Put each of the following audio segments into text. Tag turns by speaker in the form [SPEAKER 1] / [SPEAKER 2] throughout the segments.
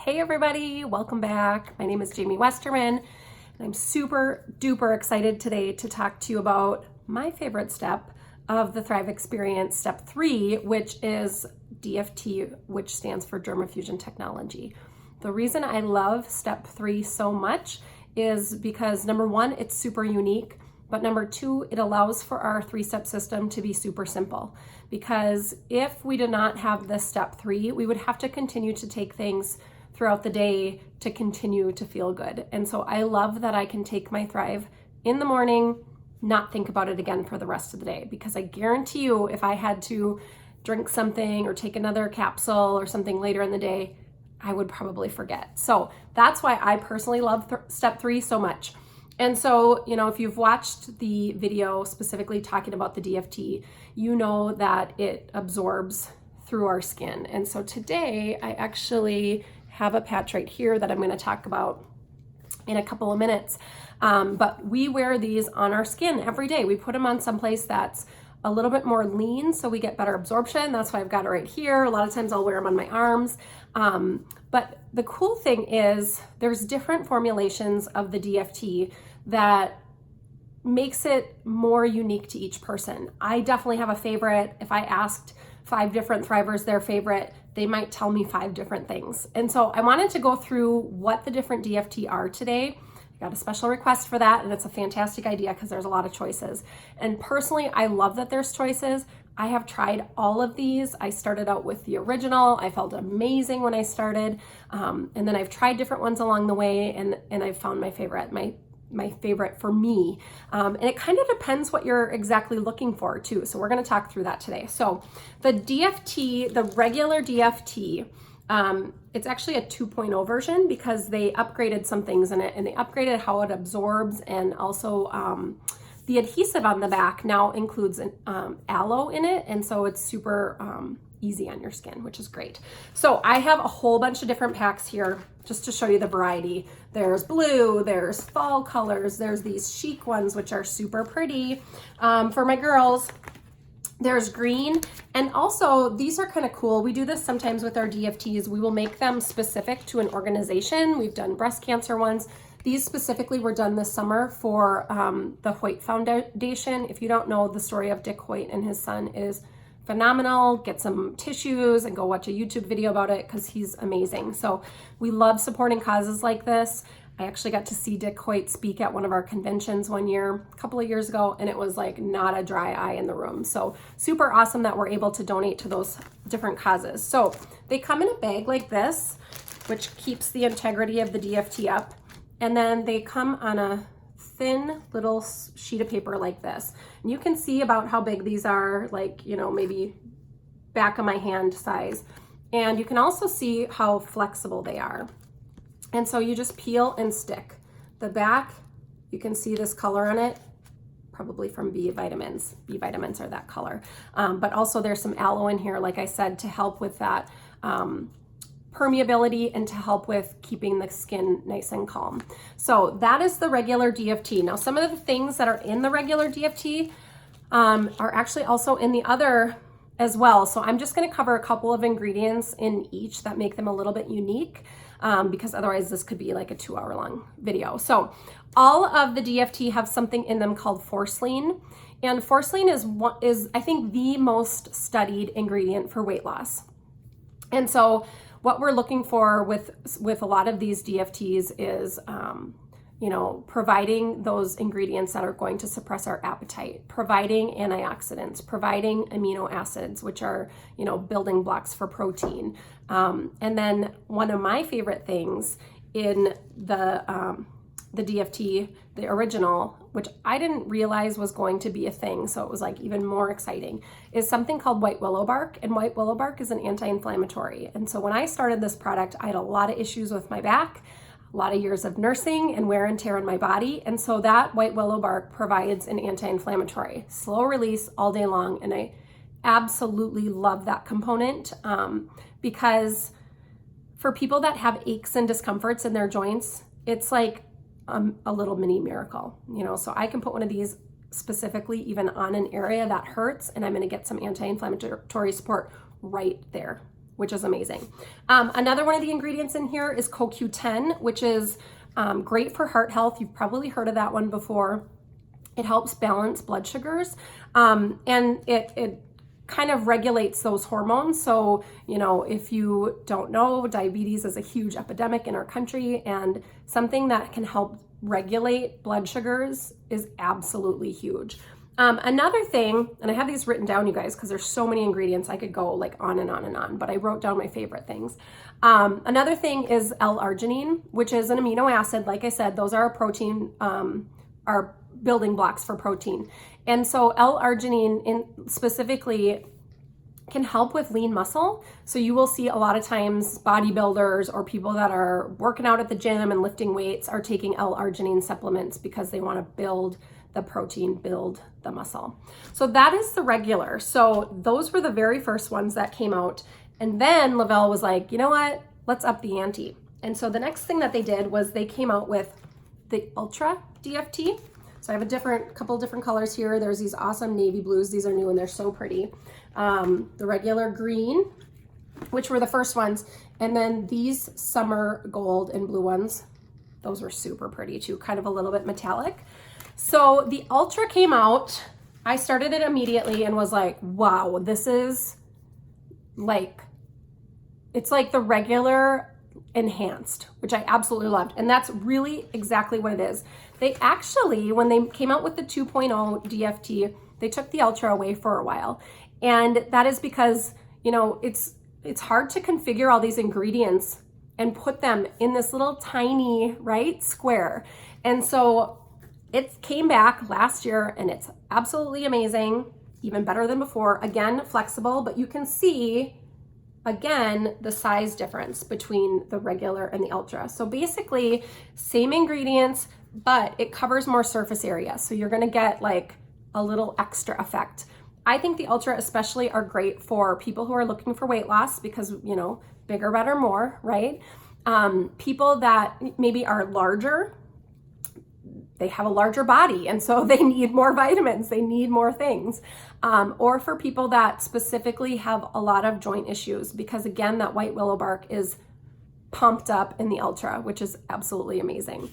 [SPEAKER 1] Hey everybody, welcome back. My name is Jamie Westerman, and I'm super duper excited today to talk to you about my favorite step of the Thrive experience, step 3, which is DFT, which stands for Dermafusion technology. The reason I love step 3 so much is because number 1, it's super unique. But number 2, it allows for our 3-step system to be super simple, because if we did not have this step 3, we would have to continue to take things throughout the day to continue to feel good. And so I love that I can take my Thrive in the morning, not think about it again for the rest of the day, because I guarantee you if I had to drink something or take another capsule or something later in the day, I would probably forget. So that's why I personally love step 3 so much. And so, if you've watched the video specifically talking about the DFT, you know that it absorbs through our skin. And so today I actually have a patch right here that I'm going to talk about in a couple of minutes. But we wear these on our skin every day. We put them on someplace that's a little bit more lean so we get better absorption. That's why I've got it right here. A lot of times I'll wear them on my arms. But the cool thing is there's different formulations of the DFT that makes it more unique to each person. I definitely have a favorite. If I asked 5 different Thrivers their favorite, they might tell me 5 different things. And so I wanted to go through what the different DFT are today. I got a special request for that, and it's a fantastic idea because there's a lot of choices. And personally, I love that there's choices. I have tried all of these. I started out with the original. I felt amazing when I started. And then I've tried different ones along the way, and I've found my favorite, my favorite for me. And it kind of depends what you're exactly looking for too. So we're going to talk through that today. So the DFT, the regular DFT, it's actually a 2.0 version because they upgraded some things in it, and they upgraded how it absorbs, and also the adhesive on the back now includes aloe in it, and so it's super easy on your skin, which is great. So I have a whole bunch of different packs here just to show you the variety. There's blue, there's fall colors, there's these chic ones which are super pretty for my girls. There's green, and also these are kind of cool. We do this sometimes with our DFTs. We will make them specific to an organization. We've done breast cancer ones. These specifically were done this summer for the Hoyt Foundation. If you don't know, the story of Dick Hoyt and his son is phenomenal. Get some tissues and go watch a YouTube video about it because he's amazing. So we love supporting causes like this. I actually got to see Dick Hoyt speak at one of our conventions one year, a couple of years ago, and it was like not a dry eye in the room. So super awesome that we're able to donate to those different causes. So they come in a bag like this, which keeps the integrity of the DFT up. And then they come on a thin little sheet of paper like this. And you can see about how big these are, like, maybe back of my hand size. And you can also see how flexible they are. And so you just peel and stick. The back, you can see this color on it, probably from B vitamins. B vitamins are that color. But also there's some aloe in here, like I said, to help with that permeability and to help with keeping the skin nice and calm. So that is the regular DFT. Now, some of the things that are in the regular DFT are actually also in the other as well. So I'm just going to cover a couple of ingredients in each that make them a little bit unique, because otherwise this could be like a 2-hour long video. So all of the DFT have something in them called forceline, and forceline is I think the most studied ingredient for weight loss. And so what we're looking for with a lot of these DFTs is providing those ingredients that are going to suppress our appetite, providing antioxidants, providing amino acids, which are, building blocks for protein. And then one of my favorite things in the DFT, the original, which I didn't realize was going to be a thing, so it was like even more exciting, is something called white willow bark. And white willow bark is an anti-inflammatory. And so when I started this product, I had a lot of issues with my back, a lot of years of nursing and wear and tear in my body. And so that white willow bark provides an anti-inflammatory, slow release all day long. And I absolutely love that component because for people that have aches and discomforts in their joints, it's like a little mini miracle, so I can put one of these specifically even on an area that hurts, and I'm going to get some anti-inflammatory support right there. which is amazing. Another one of the ingredients in here is CoQ10, which is great for heart health. You've probably heard of that one before. It helps balance blood sugars, and it kind of regulates those hormones. So, if you don't know, diabetes is a huge epidemic in our country, and something that can help regulate blood sugars is absolutely huge. Another thing, and I have these written down, you guys, because there's so many ingredients, I could go like on and on and on, but I wrote down my favorite things. Another thing is L-arginine, which is an amino acid. Like I said, those are a protein, are building blocks for protein. And so L-arginine specifically can help with lean muscle. So you will see a lot of times bodybuilders or people that are working out at the gym and lifting weights are taking L-arginine supplements because they want to build the protein, build the muscle. So that is the regular. So those were the very first ones that came out. And then Lavelle was like, you know what, let's up the ante. And so the next thing that they did was they came out with the Ultra DFT. So I have a couple different colors here. There's these awesome navy blues. These are new and they're so pretty. The regular green, which were the first ones. And then these summer gold and blue ones. Those were super pretty too, kind of a little bit metallic. So the Ultra came out. I started it immediately and was like, wow, this is like, it's like the regular enhanced, which I absolutely loved. And that's really exactly what it is. They actually, when they came out with the 2.0 DFT, they took the Ultra away for a while. And that is because, it's hard to configure all these ingredients and put them in this little tiny, square. And so it came back last year and it's absolutely amazing, even better than before. Again, flexible, but you can see, again, the size difference between the regular and the Ultra. So basically, same ingredients, but it covers more surface area. So you're gonna get like a little extra effect. I think the Ultra especially are great for people who are looking for weight loss because, bigger, better, more, right? People that maybe are larger, they have a larger body and so they need more vitamins, they need more things. Or for people that specifically have a lot of joint issues because again, that white willow bark is pumped up in the Ultra, which is absolutely amazing.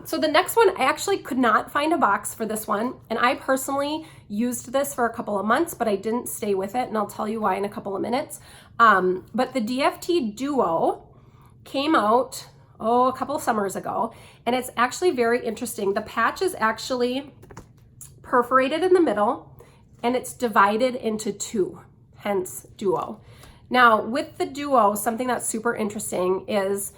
[SPEAKER 1] So the next one, I actually could not find a box for this one. And I personally used this for a couple of months, but I didn't stay with it. And I'll tell you why in a couple of minutes. But the DFT Duo came out, a couple of summers ago. And it's actually very interesting. The patch is actually perforated in the middle and it's divided into two, hence Duo. Now with the Duo, something that's super interesting is,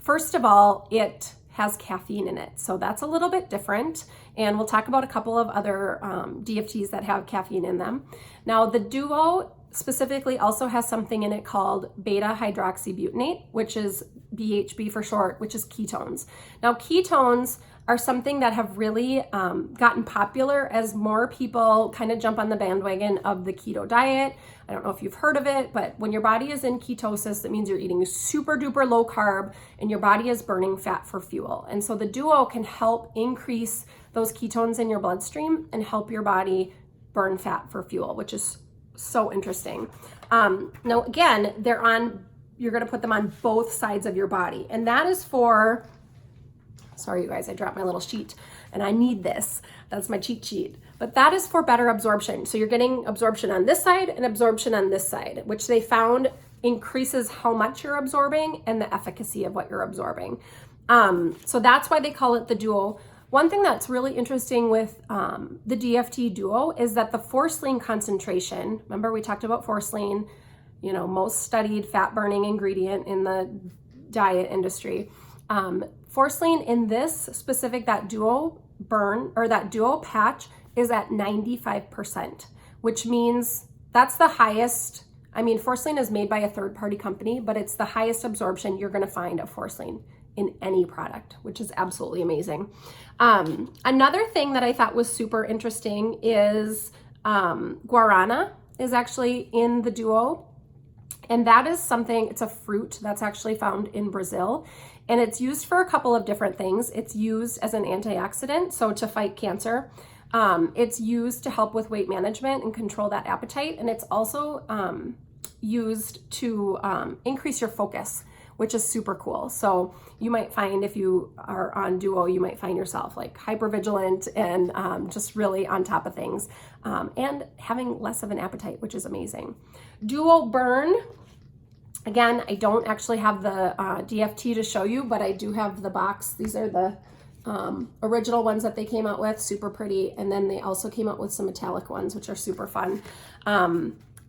[SPEAKER 1] first of all, it has caffeine in it. So that's a little bit different. And we'll talk about a couple of other DFTs that have caffeine in them. Now the Duo specifically also has something in it called beta hydroxybutyrate, which is BHB for short, which is ketones. Now ketones are something that have really gotten popular as more people kind of jump on the bandwagon of the keto diet. I don't know if you've heard of it, but when your body is in ketosis, that means you're eating super duper low carb and your body is burning fat for fuel. And so the Duo can help increase those ketones in your bloodstream and help your body burn fat for fuel, which is so interesting. Now again, you're gonna put them on both sides of your body. And that is for, sorry you guys, I dropped my little sheet and I need this. That's my cheat sheet. But that is for better absorption. So you're getting absorption on this side and absorption on this side, which they found increases how much you're absorbing and the efficacy of what you're absorbing. So that's why they call it the Duo. One thing that's really interesting with the DFT Duo is that the force-lean concentration, remember we talked about force-lean, most studied fat burning ingredient in the diet industry. Force-lean in this specific, that Duo burn or that Duo patch is at 95%, which means that's the highest. I mean, force-lean is made by a third-party company, but it's the highest absorption you're gonna find of force-lean in any product, which is absolutely amazing. Another thing that I thought was super interesting is guarana is actually in the Duo. And that is something, it's a fruit that's actually found in Brazil. And it's used for a couple of different things. It's used as an antioxidant, so to fight cancer. It's used to help with weight management and control that appetite. And it's also used to increase your focus, which is super cool. So you might find if you are on Duo, you might find yourself like hypervigilant and just really on top of things and having less of an appetite, which is amazing. Duo Burn, again, I don't actually have the DFT to show you, but I do have the box. These are the original ones that they came out with, super pretty. And then they also came out with some metallic ones, which are super fun.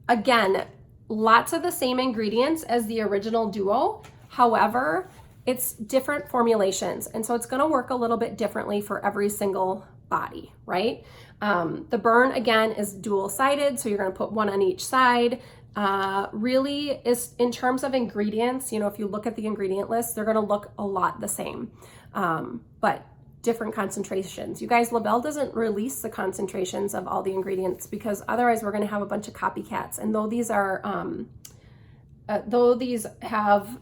[SPEAKER 1] Again, lots of the same ingredients as the original Duo. However, it's different formulations. And so it's going to work a little bit differently for every single body, right? The Burn, again, is dual sided. So you're going to put one on each side. Really is in terms of ingredients, you know, if you look at the ingredient list, they're going to look a lot the same, but different concentrations. You guys, LaBelle doesn't release the concentrations of all the ingredients because otherwise we're going to have a bunch of copycats. And though these are, though these have,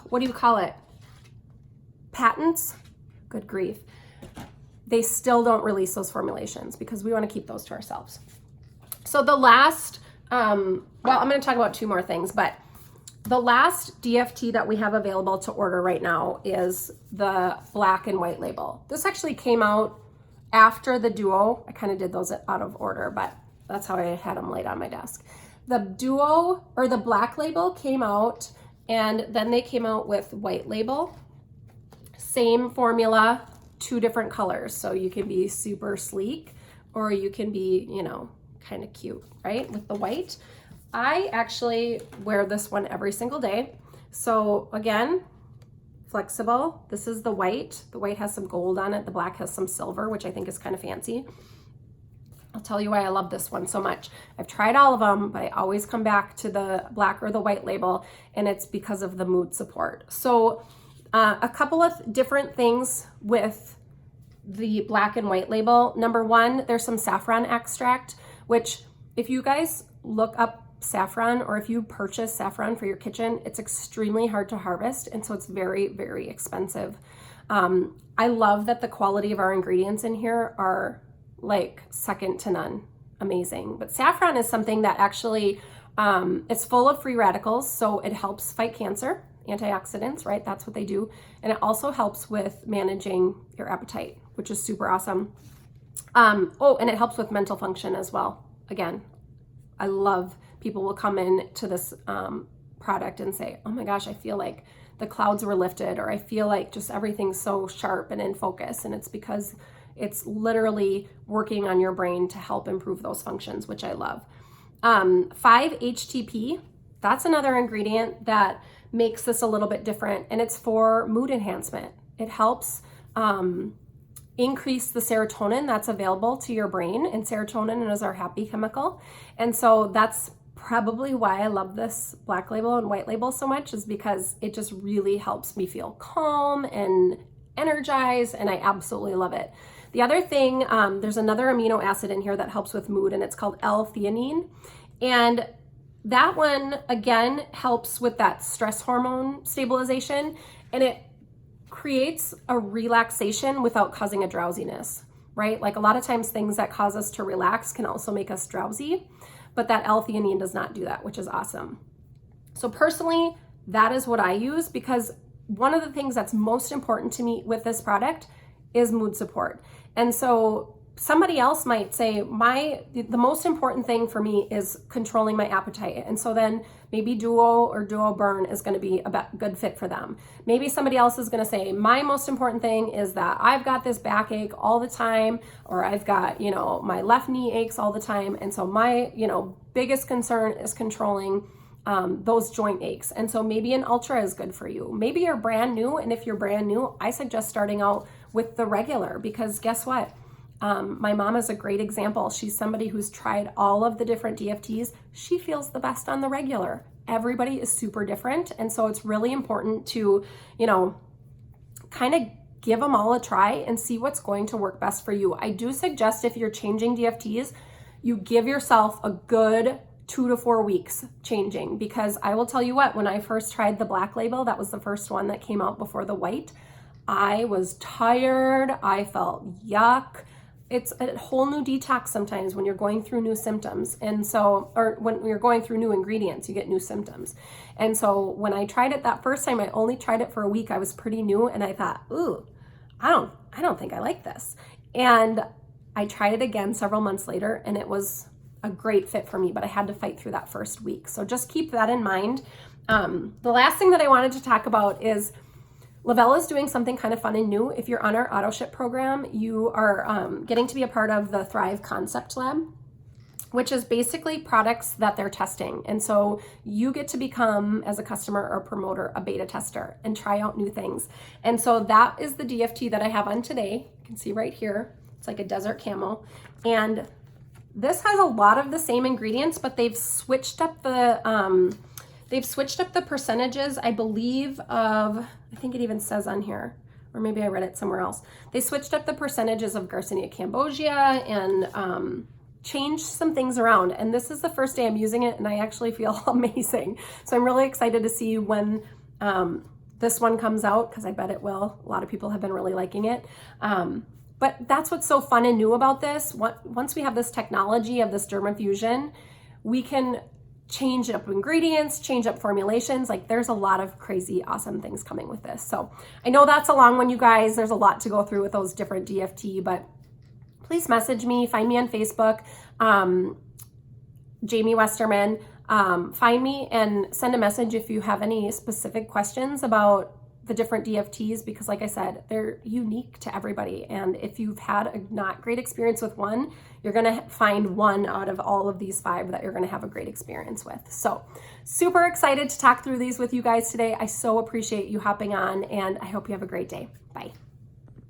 [SPEAKER 1] what do you call it? Patents? Good grief. They still don't release those formulations because we want to keep those to ourselves. So the last, well, I'm going to talk about two more things, but the last DFT that we have available to order right now is the black and white label. This actually came out after the Duo. I kind of did those out of order, but that's how I had them laid on my desk. The Duo or the black label came out, and then they came out with white label. Same formula, two different colors. So you can be super sleek or you can be, you know, kind of cute, right? With the white. I actually wear this one every single day. So again, flexible. This is the white. The white has some gold on it. The black has some silver, which I think is kind of fancy. I'll tell you why I love this one so much. I've tried all of them, but I always come back to the black or the white label, and it's because of the mood support. So a couple of different things with the black and white label. Number one, there's some saffron extract, which if you guys look up saffron or if you purchase saffron for your kitchen, it's extremely hard to harvest. And so it's very, very expensive. I love that the quality of our ingredients in here are like second to none. Amazing. But saffron is something that actually, it's full of free radicals. So it helps fight cancer, antioxidants, right? That's what they do. And it also helps with managing your appetite, which is super awesome. Oh, and it helps with mental function as well. Again, I love people will come in to this product and say, oh my gosh, I feel like the clouds were lifted, or I feel like just everything's so sharp and in focus. And it's because it's literally working on your brain to help improve those functions, which I love. 5-HTP, that's another ingredient that makes this a little bit different, and it's for mood enhancement. It helps increase the serotonin that's available to your brain, and serotonin is our happy chemical. And so that's probably why I love this black label and white label so much, is because it just really helps me feel calm and energized, and I absolutely love it. The other thing, there's another amino acid in here that helps with mood, and it's called L-theanine. And that one, again, helps with that stress hormone stabilization, and it creates a relaxation without causing a drowsiness, right? Like a lot of times things that cause us to relax can also make us drowsy, but that L-theanine does not do that, which is awesome. So personally, that is what I use, because one of the things that's most important to me with this product is mood support. And so somebody else might say, the most important thing for me is controlling my appetite. And so then maybe Duo or Duo Burn is going to be a good fit for them. Maybe somebody else is going to say, my most important thing is that I've got this backache all the time, or I've got, you know, my left knee aches all the time. And so my, you know, biggest concern is controlling those joint aches. And so maybe an Ultra is good for you. Maybe you're brand new. And if you're brand new, I suggest starting out with the regular, because guess what? My mom is a great example. She's somebody who's tried all of the different DFTs. She feels the best on the regular. Everybody is super different. And so it's really important to, you know, kind of give them all a try and see what's going to work best for you. I do suggest if you're changing DFTs, you give yourself a good 2 to 4 weeks changing, because I will tell you what, when I first tried the black label, that was the first one that came out before the white, I was tired. I felt yuck. it's a whole new detox sometimes when you're going through new symptoms. And so, or when you're going through new ingredients, you get new symptoms. And so when I tried it that first time, I only tried it for a week. I was pretty new and I thought, ooh, I don't think I like this. And I tried it again several months later and it was a great fit for me, but I had to fight through that first week. So just keep that in mind. The last thing that I wanted to talk about is Lavelle is doing something kind of fun and new. If you're on our auto ship program, you are getting to be a part of the Thrive Concept Lab, which is basically products that they're testing. And so you get to become, as a customer or promoter, a beta tester and try out new things. And so that is the DFT that I have on today. You can see right here, it's like a desert camel. And this has a lot of the same ingredients, but they've switched up the percentages, I believe, of, I think it even says on here, or maybe I read it somewhere else. They switched up the percentages of Garcinia cambogia and changed some things around. And this is the first day I'm using it and I actually feel amazing. So I'm really excited to see when this one comes out, because I bet it will. A lot of people have been really liking it. But that's what's so fun and new about this. Once we have this technology of this dermafusion, we can change up ingredients, change up formulations. Like there's a lot of crazy, awesome things coming with this. So I know that's a long one, you guys. There's a lot to go through with those different DFT, but please message me, find me on Facebook, Jamie Westerman. Find me and send a message if you have any specific questions about the different DFTs, because like I said, they're unique to everybody. And if you've had a not great experience with one, you're gonna find one out of all of these 5 that you're gonna have a great experience with. So super excited to talk through these with you guys today. I so appreciate you hopping on and I hope you have a great day. Bye.